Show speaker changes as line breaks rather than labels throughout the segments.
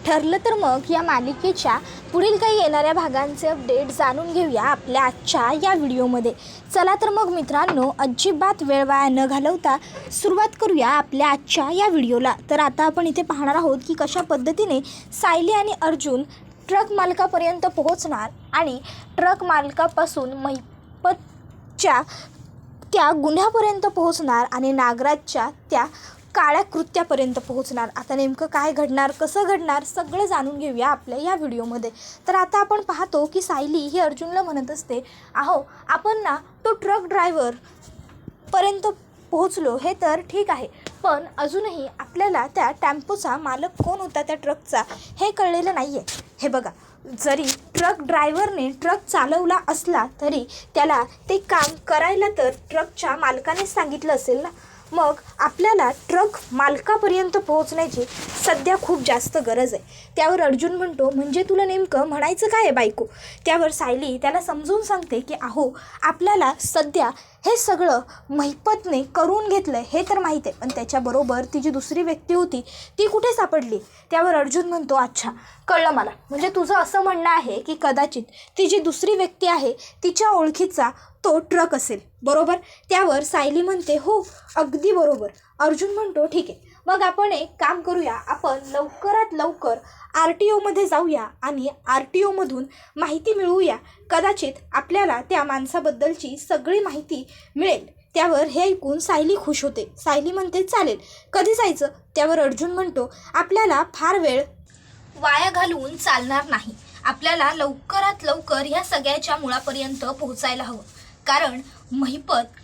ठरलं तर मग या मालिकेच्या पुढील काही येणाऱ्या भागांचे अपडेट जाणून घेऊया आपल्या आजच्या या व्हिडिओमध्ये। चला तर मग मित्रांनो, अजिबात वेळ वाया न घालवता सुरुवात करूया आपल्या आजच्या या व्हिडिओला। तर आता आपण इथे पाहणार आहोत की कशा पद्धतीने सायली आणि अर्जुन ट्रक मालकापर्यंत पोहोचणार आणि ट्रक मालकापासून महिपतच्या त्या गुन्ह्यापर्यंत पोहोचणार आणि नागराजच्या त्या काळ्या कृत्यापर्यंत पोहोचणार। आता नेमकं काय घडणार, कसं घडणार, सगळं जाणून घेऊया आपल्या या व्हिडिओमध्ये। तर आता आपण पाहतो की सायली ही अर्जुनला म्हणत असते, अहो आपण ना तो ट्रक ड्रायव्हर पर्यंत पोहोचलो हे तर ठीक आहे, पण अजूनही आपल्याला त्या टेम्पोचा मालक कोण होता त्या ट्रकचा हे कळलेलं नाही आहे। हे बघा, जरी ट्रक ड्रायव्हरने ट्रक चालवला असला तरी त्याला ते काम करायला तर ट्रकच्या मालकानेच सांगितलं असेल ना। मग आपल्याला ट्रक मालकापर्यंत पोहोचण्याची सध्या खूप जास्त गरज आहे। त्यावर अर्जुन म्हणतो, म्हणजे तुला नेमकं म्हणायचं काय आहे बायको? त्यावर सायली त्याला समजून सांगते की अहो आपल्याला सध्या हे सगळं महिपतने करून घेतलं हे तर माहीत आहे, पण त्याच्याबरोबर ती जी दुसरी व्यक्ती होती ती कुठे सापडली? त्यावर अर्जुन म्हणतो, अच्छा कळलं मला, म्हणजे तुझं असं म्हणणं आहे की कदाचित ती जी दुसरी व्यक्ती आहे तिच्या ओळखीचा तो ट्रक असेल, बरोबर? त्यावर सायली म्हणते, हो अगदी बरोबर। अर्जुन म्हणतो, ठीक आहे, मग आपण एक काम करूया, आपण लवकरात लवकर RTOमध्ये जाऊया आणि RTOमधून माहिती मिळवूया, कदाचित आपल्याला त्या माणसाबद्दलची सगळी माहिती मिळेल। त्यावर हे ऐकून सायली खुश होते। सायली म्हणते, चालेल, कधी जायचं? त्यावर अर्जुन म्हणतो, आपल्याला फार वेळ वाया घालवून चालणार नाही, आपल्याला लवकरात लवकर ह्या सगळ्याच्या मुळापर्यंत पोहोचायला हवं, कारण महिपत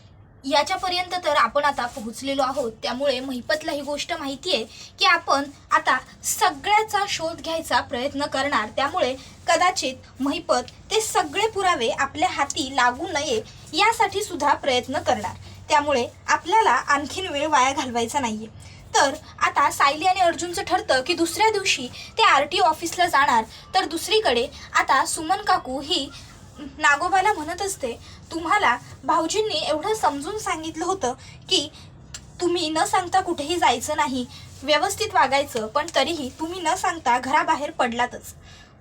याच्यापर्यंत तर आपण आता पोहोचलेलो आहोत। त्यामुळे महिपतला ही गोष्ट माहिती आहे की आपण आता सगळ्याचा शोध घ्यायचा प्रयत्न करणार, त्यामुळे कदाचित महिपत ते सगळे पुरावे आपल्या हाती लागू नये यासाठी सुद्धा प्रयत्न करणार। त्यामुळे आपल्याला आणखीन वेळ वाया घालवायचा नाहीये। तर आता सायली आणि अर्जुनचं ठरतं की दुसऱ्या दिवशी ते RTO ऑफिसला जाणार। तर दुसरीकडे आता सुमन काकू ही नागोबाला म्हणत असते, तुम्हाला भाऊजींनी एवढं समजून सांगितलं होतं की तुम्ही न सांगता कुठेही जायचं नाही, व्यवस्थित वागायचं, पण तरीही तुम्ही न सांगता घराबाहेर पडलातच।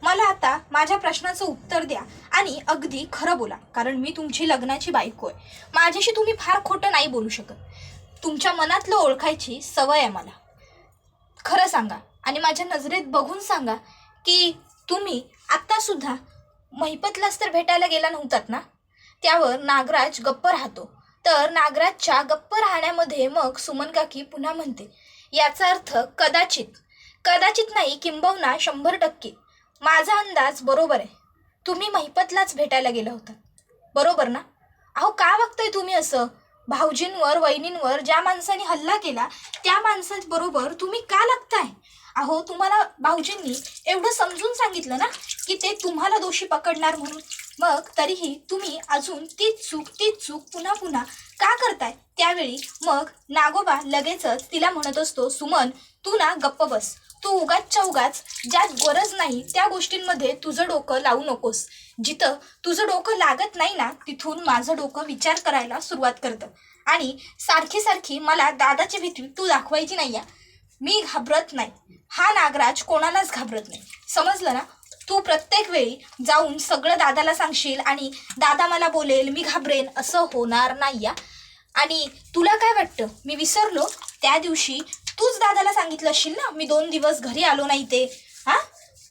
मला आता माझ्या प्रश्नाचं उत्तर द्या आणि अगदी खरं बोला, कारण मी तुमची लग्नाची बायको आहे, माझ्याशी तुम्ही फार खोटं नाही बोलू शकत, तुमच्या मनातलं ओळखायची सवय आहे मला। खरं सांगा आणि माझ्या नजरेत बघून सांगा की तुम्ही आत्तासुद्धा महिपतलाच तर भेटायला गेला नव्हतात ना? त्यावर नागराज गप्प राहतो। तर नागराजच्या गप्प राहण्यामध्ये मग सुमन काकी पुन्हा म्हणते, याचा अर्थ कदाचित नाही, किंबहुना 100% माझा अंदाज बरोबर आहे, तुम्ही महिपतलाच भेटायला गेला होता, बरोबर ना? अहो का वागताय तुम्ही असं? भाऊजींवर वहिनींवर ज्या माणसाने हल्ला केला त्या माणसाबरोबर तुम्ही का लागताय? अहो तुम्हाला भाऊजींनी एवढं समजून सांगितलं ना की ते तुम्हाला दोषी पकडणार म्हणून, मग तरीही तुम्ही अजून तीच चूक पुन्हा पुन्हा का करताय? त्यावेळी मग नागोबा लगेचच तिला म्हणत असतो, सुमन तू ना गप्प बस, तू उगाच ज्या गरज नाही त्या गोष्टींमध्ये तुझं डोकं लावू नकोस। जिथं तुझं डोकं लागत नाही ना तिथून माझं डोकं विचार करायला सुरुवात करतं, आणि सारखी मला दादाची भीती तू दाखवायची नाही आहे। मी घाबरत नाही, हा नागराज कोणालाच घाबरत नाही, समजलं ना? तू प्रत्येक वेळी जाऊन सगळं दादाला सांगशील आणि दादा मला बोलेल, मी घाबरेन, असं होणार नाही। आणि तुला काय वाटतं मी विसरलो? त्या दिवशी तूच दादाला सांगितलं असशील ना मी 2 दिवस घरी आलो नाही ते।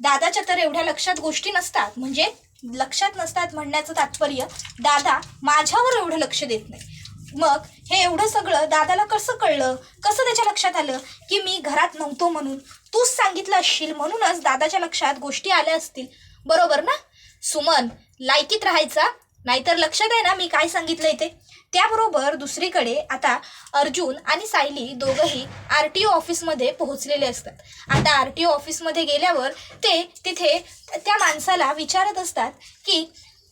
दादाच्या तर एवढ्या लक्षात गोष्टी नसतात, म्हणजे लक्षात नसतात म्हणण्याचं तात्पर्य दादा माझ्यावर एवढं लक्ष देत नाही। मग हे एवढं सगळं दादाला कसं कळलं, कसं त्याच्या लक्षात आलं की मी घरात नव्हतो म्हणून? तूच सांगितलं असशील, म्हणूनच दादाच्या लक्षात गोष्टी आल्या असतील, बरोबर ना? सुमन लायकीत राहायचा, नाहीतर लक्षात आहे ना मी काय सांगितलंय ते? त्याबरोबर दुसरीकडे आता अर्जुन आणि सायली दोघंही RTO ऑफिसमध्ये पोहोचलेले असतात। आता RTO ऑफिसमध्ये गेल्यावर ते तिथे त्या माणसाला विचारत असतात की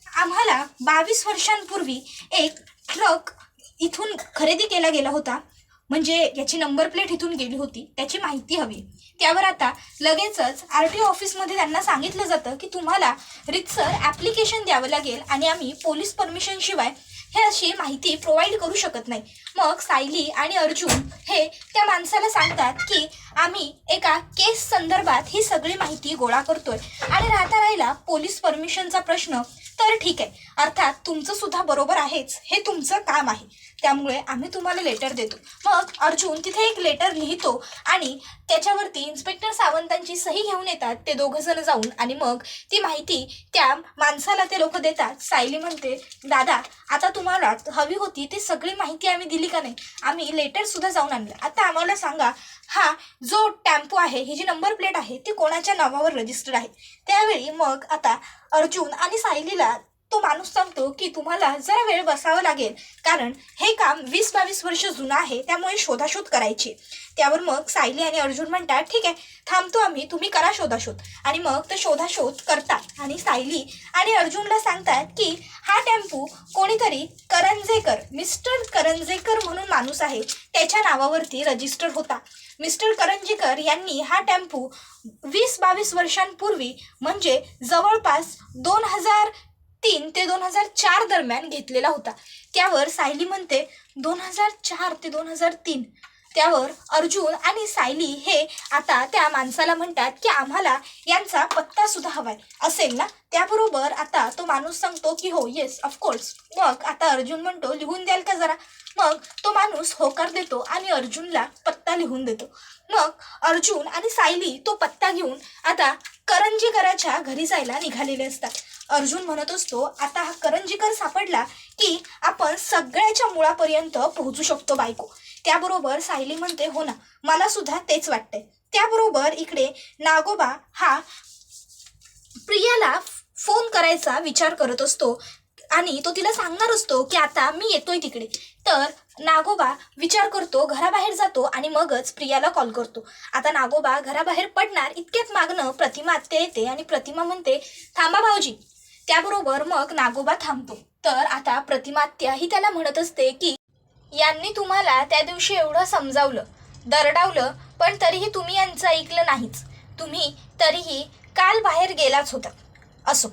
आम्हाला 22 वर्षांपूर्वी एक ट्रक इथून खरेदी केला गेला होता, म्हणजे याची नंबर प्लेट इथून गेली होती, त्याची माहिती हवी। त्यावर आता लगेचच RTO ऑफिसमध्ये त्यांना सांगितलं जातं की तुम्हाला रितसर ॲप्लिकेशन द्यावं लागेल आणि आम्ही पोलीस परमिशनशिवाय हे अशी माहिती प्रोव्हाइड करू शकत नाही. मग सायली आणि अर्जुन हे त्या माणसाला सांगतात की आम्ही एका केस संदर्भात ही सगळी माहिती गोळा करतोय आणि राहिला पोलीस परमिशनचा प्रश्न, तर ठीक आहे, अर्थात तुमचं सुद्धा बरोबर आहेच, हे तुमचं काम आहे, त्यामुळे आम्ही तुम्हाला लेटर देतो. मग अर्जुन तिथे एक लेटर लिहितो आणि त्याच्यावरती इन्स्पेक्टर सावंतांची सही घेऊन येतात ते दोघं जण जाऊन, आणि मग ती माहिती त्या माणसाला ते लोक देतात. सायली म्हणते, दादा आता तुम्हाला हवी होती ती सगळी माहिती आम्ही दिली का नाही? आम्ही लेटर सुद्धा जाऊन आणलं. आता आम्हाला सांगा, हा जो टेम्पो आहे, ही जी नंबर प्लेट आहे ती कोणाच्या नावावर रजिस्टर्ड आहे? त्यावेळी मग आता अर्जुन आणि सायलीला तो माणूस सांगतो की तुम्हाला जरा वेळ बसावं लागेल, कारण हे काम 20-22 वर्ष जुनं आहे, त्यामुळे शोधाशोध करायची. त्यावर मग सायली आणि अर्जुन म्हणतात, ठीक आहे, थांबतो आम्ही, तुम्ही करा शोधाशोध. आणि मग ते शोधाशोध करतात आणि सायली आणि अर्जुनला सांगतात की हा टेम्पो कोणीतरी करंजेकर, मिस्टर करंजेकर म्हणून माणूस आहे, त्याच्या नावावरती रजिस्टर होता. मिस्टर करंजेकर यांनी हा टेम्पो 20-22 वर्षांपूर्वी, म्हणजे जवळपास 2003 ते 2004 दरम्यान घेतलेला होता. त्यावर सायली म्हणते, 2004 ते 2003. त्यावर अर्जुन आणि सायली हे आता त्या माणसाला म्हणतात की आम्हाला यांचा पत्ता सुद्धा हवाय असेल ना? त्याबरोबर आता तो माणूस सांगतो की हो, येस, ऑफकोर्स. मग आता अर्जुन म्हणतो, लिहून द्याल का जरा? मग तो माणूस होकार देतो आणि अर्जुनला पत्ता लिहून देतो. मग अर्जुन आणि सायली तो पत्ता घेऊन आता करंजीकराच्या घरी जायला निघालेले असतात. अर्जुन म्हणत असतो, आता हा करंजीकर सापडला की आपण सगळ्याच्या मुळापर्यंत पोहोचू शकतो बायको. त्याबरोबर सायली म्हणते, हो ना, मला सुद्धा तेच वाटतंय. त्याबरोबर इकडे नागोबा हा प्रियाला फोन करायचा विचार करत असतो आणि तो तिला सांगणार असतो की आता मी येतोय तिकडे. तर नागोबा विचार करतो, घराबाहेर जातो आणि मगच प्रियाला कॉल करतो. आता नागोबा घराबाहेर पडणार इतक्यात मागणं प्रतिमा आत्या येते आणि प्रतिमा म्हणते, थांबा भाऊजी. त्याबरोबर मग नागोबा थांबतो. तर आता प्रतिमा आत्या ही त्याला म्हणत असते की यांनी तुम्हाला त्या दिवशी एवढं समजावलं, दरडावलं, पण तरीही तुम्ही यांचं ऐकलं नाहीच. तुम्ही तरीही काल बाहेर गेलाच होता. असो,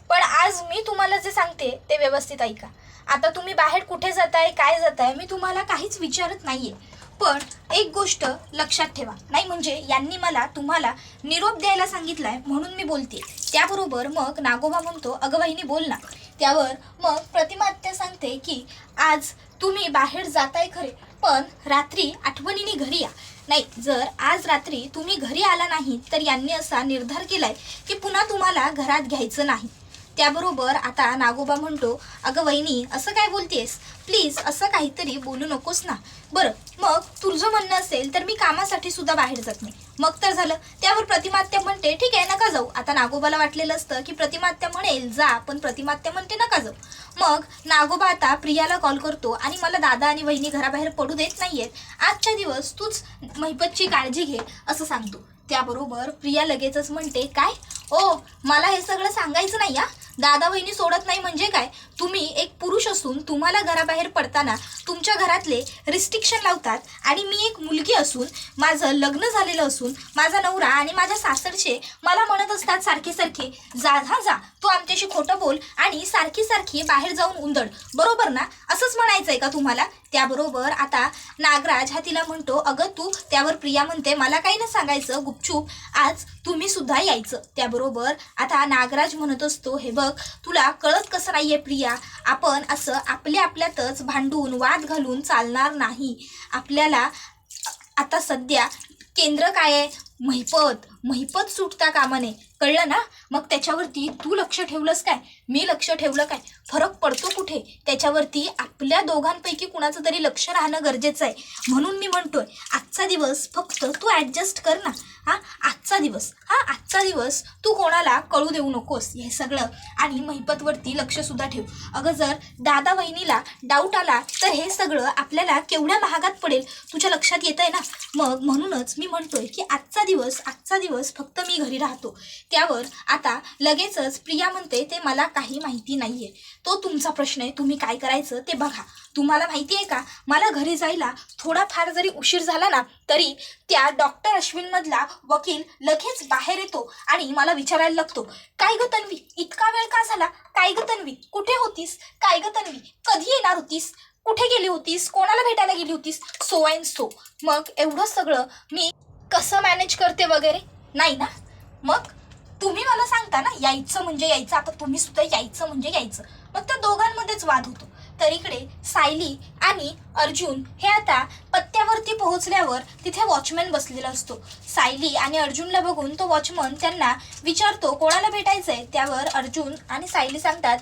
पण आज मी तुम्हाला जे सांगते ते व्यवस्थित ऐका. आता तुम्ही बाहेर कुठे जाताय, काय जाताय, मी तुम्हाला काहीच विचारत नाहीये, पण एक गोष्ट लक्षात ठेवा. नाही म्हणजे यांनी मला तुम्हाला निरोप द्यायला सांगितलाय म्हणून मी बोलते. त्याबरोबर मग नागोबा म्हणतो, अगं वहिनी बोल ना. त्यावर मग प्रतिमा आत्या सांगते की आज तुम्ही बाहेर जाताय खरे, पण रात्री आठवणीने घरी या. नाही, जर आज रात्री तुम्ही घरी आला नाही तर यांनी असा निर्धार केलाय की पुन्हा तुम्हाला घरात घ्यायचं नाही. त्याबरोबर आता नागोबा म्हणतो, अगं वहिनी असं काय बोलतेस, प्लीज असं काहीतरी बोलू नकोस ना. बरं, मग तुझं म्हणणं असेल तर मी कामासाठी सुद्धा बाहेर जात नाही, मग तर झालं. त्यावर प्रतिमा आत्या म्हणते, ठीक आहे, नका जाऊ. आता नागोबाला वाटलेलं असतं की प्रतिमा आत्या म्हणेल जा, पण प्रतिमा आत्या म्हणते नका जाऊ. मग नागोबा आता प्रियाला कॉल करतो आणि मला दादा आणि वहिनी घराबाहेर पडू देत नाहीयेत, आजच्या दिवस तूच महिपतची काळजी घे असं सांगतो. त्याबरोबर प्रिया लगेचच म्हणते, काय ओ, मला हे सगळं सांगायचं नाही. दादा वहिनी सोडत नाही म्हणजे काय? तुम्ही एक पुरुष असून तुम्हाला घराबाहेर पडताना तुमच्या घरातले रिस्ट्रिक्शन लावतात, आणि मी एक मुलगी असून, माझं लग्न झालेलं असून, माझा नवरा आणि माझ्या सासरचे मला म्हणत असतात सारखे सारखे, जा हा जा, तू आमच्याशी खोटं बोल आणि सारखी सारखी बाहेर जाऊन उंदड, बरोबर ना? असंच म्हणायचं आहे का तुम्हाला? त्याबरोबर आता नागराज हा तिला म्हणतो, अगं तू. त्यावर प्रिया म्हणते, मला काही न सांगायचं, गुपचूप आज तुम्ही सुद्धा यायचं. त्याबरोबर आता नागराज म्हणत असतो, हे बघ, तुला कळत कसं नाहीये प्रिया, आपण असं आपल्या आपल्यातच भांडून वाद घालून चालणार नाही. आपल्याला आता सध्या केंद्र काय आहे? महिपत सुटता कामा नये, कळलं ना? मग त्याच्यावरती तू लक्ष ठेवलंस काय, मी लक्ष ठेवलं काय, फरक पडतो कुठे? त्याच्यावरती आपल्या दोघांपैकी कुणाचं तरी लक्ष राहणं गरजेचं आहे. म्हणून मी म्हणतोय, आजचा दिवस फक्त तू ॲडजस्ट कर ना. आजचा दिवस तू कोणाला कळू देऊ नकोस हे सगळं, आणि महिपतवरती लक्षसुद्धा ठेव. अगं जर दादा वहिनीला डाऊट आला तर हे सगळं आपल्याला केवढ्या महागात पडेल, तुझ्या लक्षात येत आहे ना? मग म्हणूनच मी म्हणतोय की आजचा आजचा दिवस फक्त मी घरी राहतो. त्यावर आता लगेचच प्रिया म्हणते ते मला काही माहिती नाहीये. तो तुमचा प्रश्न आहे, तुम्ही काय करायचं ते बघा. तुम्हाला माहिती आहे का, मला घरी जायला थोडाफार जरी उशीर झाला ना तरी त्या डॉक्टर अश्विनमधला वकील लगेच बाहेर येतो आणि मला विचारायला लागतो, काय ग तन्वी, इतका वेळ का झाला? काय ग तन्वी, कुठे होतीस? काय ग तन्वी, कधी येणार होतीस? कुठे गेली होतीस? कोणाला भेटायला गेली होतीस? So and so. मग एवढं सगळं मी कसं मॅनेज करते वगैरे नाही ना. मग तुम्ही मला सांगता ना यायचं म्हणजे यायचं, आता तुम्ही सुद्धा यायचं म्हणजे यायचं. मग त्या दोघांमध्येच वाद होतो. तर इकडे सायली आणि अर्जुन हे आता पत्त्यावरती पोहोचल्यावर तिथे वॉचमॅन बसलेला असतो. सायली आणि अर्जुनला बघून तो वॉचमन त्यांना विचारतो कोणाला भेटायचंय. त्यावर अर्जुन आणि सायली सांगतात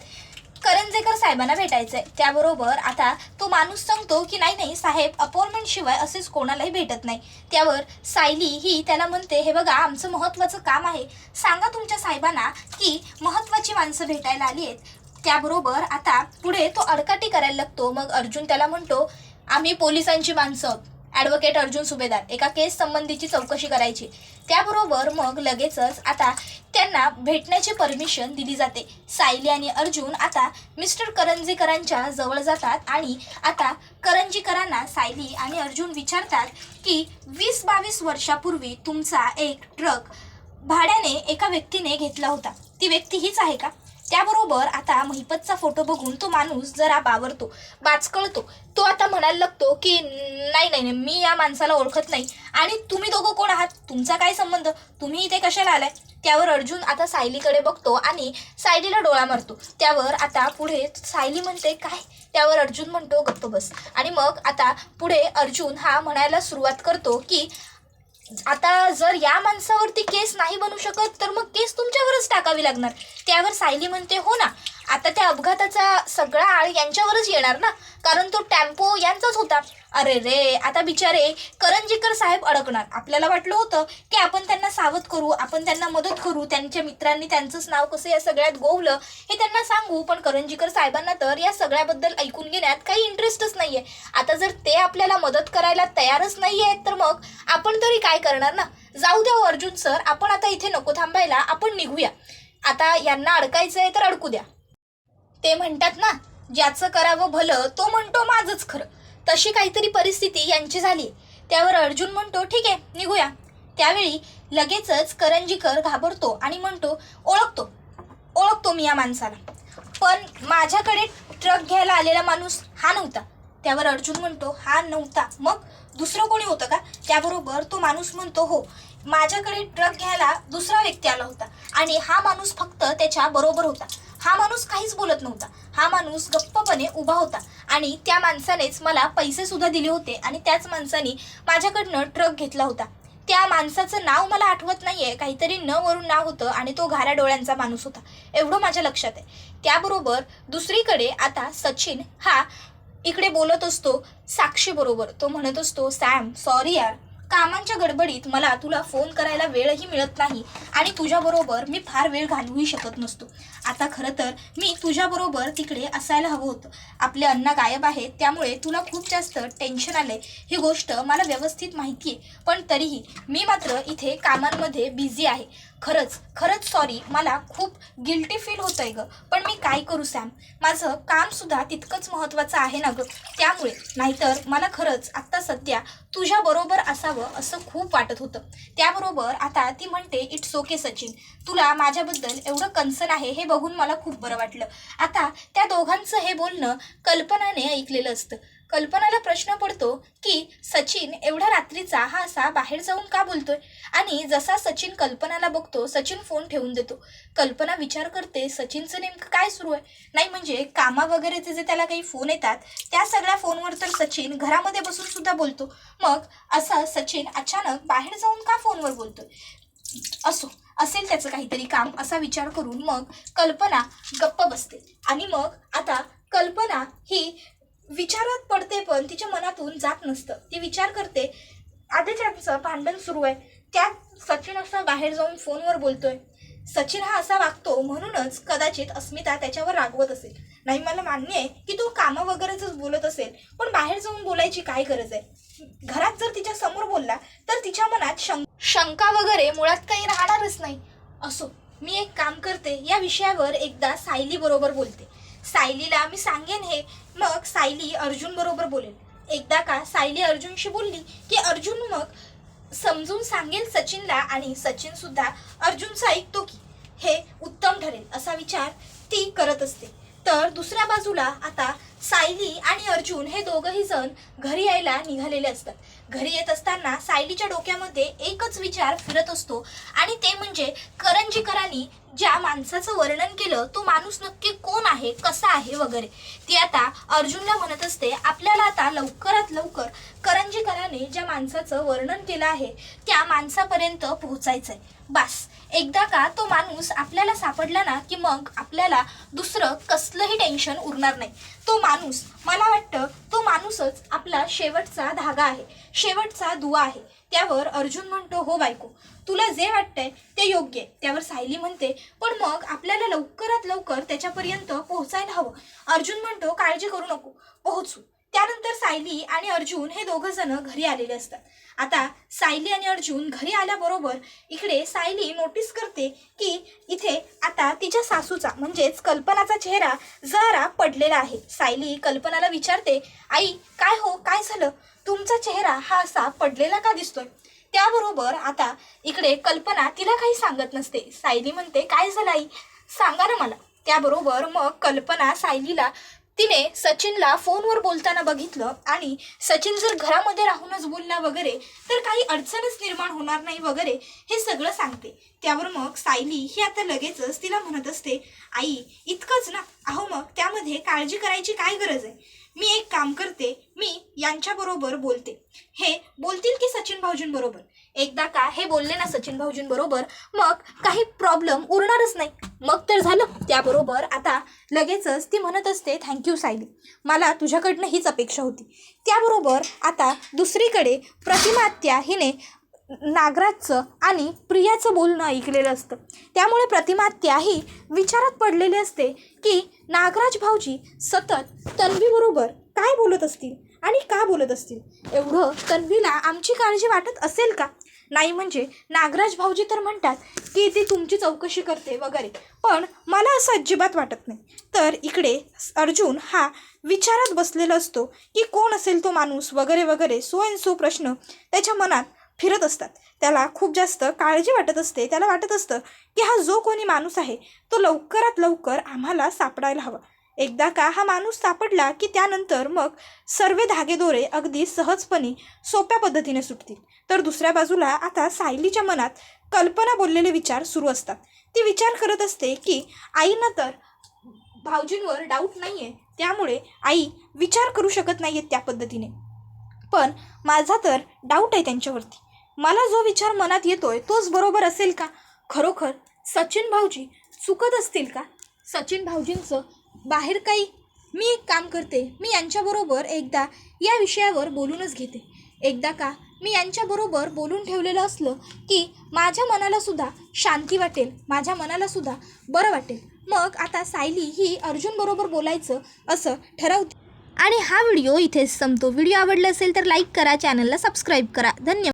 करंजेकर साहेबांना भेटायचंय. त्याबरोबर आता तो माणूस सांगतो की नाही साहेब, अपॉइंटमेंट शिवाय असेच कोणालाही भेटत नाही. त्यावर सायली ही त्याला म्हणते, हे बघा आमचं महत्त्वाचं काम आहे, सांगा तुमच्या साहेबांना की महत्त्वाची माणसं भेटायला आली आहेत. त्याबरोबर आता पुढे तो अडकाटी करायला लागतो. मग अर्जुन त्याला म्हणतो, आम्ही पोलिसांची माणसं, ॲडव्होकेट अर्जुन सुभेदार, एका केस संबंधीची चौकशी करायची. त्याबरोबर मग लगेचच आता त्यांना भेटण्याची परमिशन दिली जाते. सायली आणि अर्जुन आता मिस्टर करंजीकरांच्या जवळ जातात आणि आता करंजीकरांना सायली आणि अर्जुन विचारतात की 20-22 वर्षापूर्वी तुमचा एक ट्रक भाड्याने एका व्यक्तीने घेतला होता, ती व्यक्ती हीच आहे का? त्याबरोबर आता महिपतचा फोटो बघून तो माणूस जरा बावरतो, बाचकळतो. तो आता म्हणायला लागतो की नाही मी या माणसाला ओळखत नाही. आणि तुम्ही दोघं कोण आहात? तुमचा काय संबंध? तुम्ही इथे कशाला आलाय? त्यावर अर्जुन आता सायलीकडे बघतो आणि सायलीला डोळा मारतो. त्यावर आता पुढे सायली म्हणते काय? त्यावर अर्जुन म्हणतो गप्प बस. आणि मग आता पुढे अर्जुन हा म्हणायला सुरुवात करतो की आता जर या माणसावरती केस नाही बनू शकत तर मग केस तुमच्यावरच टाकावी लागणार. त्यावर सायली म्हणते हो ना, आता त्या अपघाताचा सगळा आळ यांच्यावरच येणार ना, कारण तो टेम्पो यांचाच होता. अरे रे, आता बिचारे करंजीकर साहेब अडकणार. आपल्याला वाटलं होतं की आपण त्यांना सावध करू, आपण त्यांना मदत करू, त्यांच्या मित्रांनी त्यांचंच नाव कसं या सगळ्यात गोवलं हे त्यांना सांगू, पण करंजीकर साहेबांना तर या सगळ्याबद्दल ऐकून घेण्यात काही इंटरेस्टच नाहीये. आता जर ते आपल्याला मदत करायला तयारच नाहीये तर मग आपण तरी काय करणार ना. जाऊ द्या हो अर्जुन सर, आपण आता इथे नको थांबायला, आपण निघूया. आता यांना अडकायचंय तर अडकू द्या. ते म्हणतात ना, ज्याचं करावं भलं तो म्हणतो माझंच खरं. तशी काहीतरी परिस्थिती यांची झाली. त्यावर अर्जुन म्हणतो ठीक आहे निघूया. त्यावेळी लगेचच करंजीकर घाबरतो आणि म्हणतो ओळखतो मी या माणसाला, पण माझ्याकडे ट्रक घ्यायला आलेला माणूस हा नव्हता. त्यावर अर्जुन म्हणतो हा नव्हता, मग दुसरं कोणी होतं का? त्याबरोबर तो माणूस म्हणतो हो, माझ्याकडे ट्रक घ्यायला दुसरा व्यक्ती आला होता आणि हा माणूस फक्त त्याच्या बरोबर होता. हा माणूस काहीच बोलत नव्हता. हा माणूस गप्पपणे उभा होता आणि त्या माणसानेच मला पैसे सुद्धा दिले होते आणि त्याच माणसाने माझ्याकडनं ट्रक घेतला होता. त्या माणसाचं नाव मला आठवत नाहीये, काहीतरी न वरून नाव होतं आणि तो घाऱ्या डोळ्यांचा माणूस होता, एवढं माझ्या लक्षात आहे. त्याबरोबर दुसरीकडे आता सचिन हा इकडे बोलत असतो साक्षी बरोबर. तो म्हणत असतो सॅम सॉरी यार, कामांच्या गडबडीत मला तुला फोन करायला वेळही मिळत नाही आणि तुझ्याबरोबर मी फार वेळ घालवूही शकत नसतो. आता खरं तर मी तुझ्याबरोबर तिकडे असायला हवं होतं. आपले अण्णा गायब आहेत त्यामुळे तुला खूप जास्त टेन्शन आलंय, ही गोष्ट मला व्यवस्थित माहिती आहे, पण तरीही मी मात्र इथे कामांमध्ये बिझी आहे. खरंच सॉरी, मला खूप गिल्टी फील होतंय ग, पण मी काय करू सॅम, माझं कामसुद्धा तितकंच महत्त्वाचं आहे ना ग, त्यामुळे. नाहीतर मला खरंच आत्ता सध्या तुझ्या बरोबर असावं असं खूप वाटत होतं. त्याबरोबर आता ती म्हणते इट्स ओके सचिन, तुला माझ्याबद्दल एवढं कन्सर्न आहे हे बघून मला खूप बरं वाटलं. आता त्या दोघांचं हे बोलणं कल्पनाने ऐकलेलं असतं. कल्पनाला प्रश्न पडतो की सचिन एवढ्या रात्रीचा हा असा बाहेर जाऊन का बोलतोय. आणि जसा सचिन कल्पनाला बघतो, सचिन फोन ठेवून देतो. कल्पना विचार करते सचिनचं नेमकं काय सुरू आहे. नाही म्हणजे कामा वगैरेचे जे त्याला काही फोन येतात त्या सगळ्या फोनवर तर सचिन घरामध्ये बसून सुद्धा बोलतो. मग असं सचिन अचानक बाहेर जाऊन का फोनवर बोलतोय. असेल त्याचं काहीतरी काम असा विचार करून मग कल्पना गप्प बसते. आणि मग आता कल्पना ही विचारात पडते पण तिच्या मनातून जात नसतं. ती विचार करते आधी त्यांचं भांडण सुरू आहे, त्यात सचिन असं बाहेर जाऊन फोनवर बोलतोय. सचिन हा असा वागतो म्हणूनच कदाचित अस्मिता त्याच्यावर रागवत असेल. नाही, मला मान्य आहे की तो कामा वगैरेच बोलत असेल, पण बाहेर जाऊन बोलायची काय गरज आहे. घरात जर तिच्या समोर बोलला तर तिच्या मनात शंका वगैरे मुळात काही राहणारच नाही. असो, मी एक काम करते, या विषयावर एकदा सायली बरोबर बोलते. सायलीला मी सांगेन हे, मग सायली अर्जुन बरोबर बोलेल. एकदा का सायली अर्जुनशी बोलली की अर्जुन मग समजून सांगेल सचिनला आणि सचिन सुद्धा अर्जुनचं ऐकतो की हे उत्तम ठरेल असा विचार ती करत असते. तर दुसऱ्या बाजूला आता सायली आणि अर्जुन हे दोघंही जण घरी यायला निघालेले असतात. घरी येत असताना सायलीच्या डोक्यामध्ये एकच विचार फिरत असतो आणि ते म्हणजे करंजीकरांनी ज्या माणसाचं वर्णन केलं तो माणूस नक्की कोण आहे, कसा आहे वगैरे. ती आता अर्जुनला म्हणत असते, आपल्याला आता लवकरात लवकर करंजीकरांनी ज्या माणसाचं वर्णन केलं आहे त्या माणसापर्यंत पोहोचायचं आहे. बस एकदा का तो माणूस आपल्याला सापडला ना की मग आपल्याला दुसरं कसलंही टेन्शन उरणार नाही. तो माणूस, मला वाटतं तो माणूसच आपला शेवटचा धागा आहे, शेवटचा दुवा आहे. त्यावर अर्जुन म्हणतो, हो बायको, तुला जे वाटतंय ते योग्य आहे. त्यावर सायली म्हणते, पण मग आपल्याला लवकरात लवकर त्याच्यापर्यंत पोहोचायला हवं. अर्जुन म्हणतो, काळजी करू नको, पोहोचू. त्यानंतर सायली आणि अर्जुन हे दोघं जण घरी आलेले असतात. आता सायली आणि अर्जुन घरी आल्याबरोबर इकडे सायली नोटीस करते की इथे आता तिच्या सासूचा म्हणजेच कल्पनाचा चेहरा जरा पडलेला आहे. सायली कल्पनाला विचारते, आई काय हो, काय झालं, तुमचा चेहरा हा असा पडलेला का दिसतोय. त्याबरोबर आता इकडे कल्पना तिला काही सांगत नसते. सायली म्हणते, काय झालं आई, सांगा ना मला. त्याबरोबर मग कल्पना सायलीला तिने सचिनला फोनवर बोलताना बघितलं आणि सचिन जर घरामध्ये राहूनच बोलला वगैरे तर काही अडचणच निर्माण होणार नाही वगैरे हे सगळं सांगते. त्यावर मग सायली ही आता लगेचच तिला म्हणत असते, आई इतकंच ना, अहो मग त्यामध्ये काळजी करायची काय गरज आहे. मी एक काम करते, मी यांच्याबरोबर बोलते. हे बोलतील की सचिन भाऊजींबरोबर. एकदा का हे बोलले ना सचिन भाऊजींबरोबर मग काही प्रॉब्लेम उरणारच नाही. मग तर झालं. त्याबरोबर आता लगेचच ती म्हणत असते, थँक्यू सायली, मला तुझ्याकडनं हीच अपेक्षा होती. त्याबरोबर आता दुसरीकडे प्रतिमा हिने नागराजचं आणि प्रियाचं बोलणं ऐकलेलं असतं. त्यामुळे प्रतिमा ही विचारात पडलेली असते की नागराज भाऊजी सतत तन्वीबरोबर काय बोलत असतील आणि का बोलत असतील. एवढं तन्वीला आमची काळजी वाटत असेल का. नाही म्हणजे नागराज भाऊजी तर म्हणतात की ती तुमची चौकशी करते वगैरे, पण मला असं अजिबात वाटत नाही. तर इकडे अर्जुन हा विचारात बसलेला असतो की कोण असेल तो माणूस वगैरे वगैरे, सो अँड सो प्रश्न त्याच्या मनात फिरत असतात. त्याला खूप जास्त काळजी वाटत असते. त्याला वाटत असतं की हा जो कोणी माणूस आहे तो लवकरात लवकर आम्हाला सापडायला हवा. एकदा का हा माणूस सापडला की त्यानंतर मग सर्व धागेदोरे अगदी सहजपणे सोप्या पद्धतीने सुटतील. तर दुसऱ्या बाजूला आता सायलीच्या मनात कल्पना बोललेले विचार सुरू असतात. ती विचार करत असते की आईना तर भाऊजींवर डाऊट नाही आहे, त्यामुळे आई विचार करू शकत नाही आहेत त्या पद्धतीने, पण माझा तर डाऊट आहे त्यांच्यावरती. मला जो विचार मनात येतोय तोच बरोबर असेल का. खरोखर सचिन भाऊजी चुकत असतील का. सचिन भाऊजींचं बाहेर काही. मी एक काम करते, मी यांच्याबरोबर एकदा या विषयावर बोलूनच घेते. एकदा का मी यांच्याबरोबर बोलून ठेवलेलं असलं की माझ्या मनालासुद्धा शांती वाटेल, माझ्या मनालासुद्धा बरं वाटेल. मग आता सायली ही अर्जुनबरोबर बोलायचं असं ठरवते. आणि हा व्हिडिओ इथेच संपतो. व्हिडिओ आवडला असेल तर लाईक करा, चॅनलला सबस्क्राईब करा. धन्यवाद.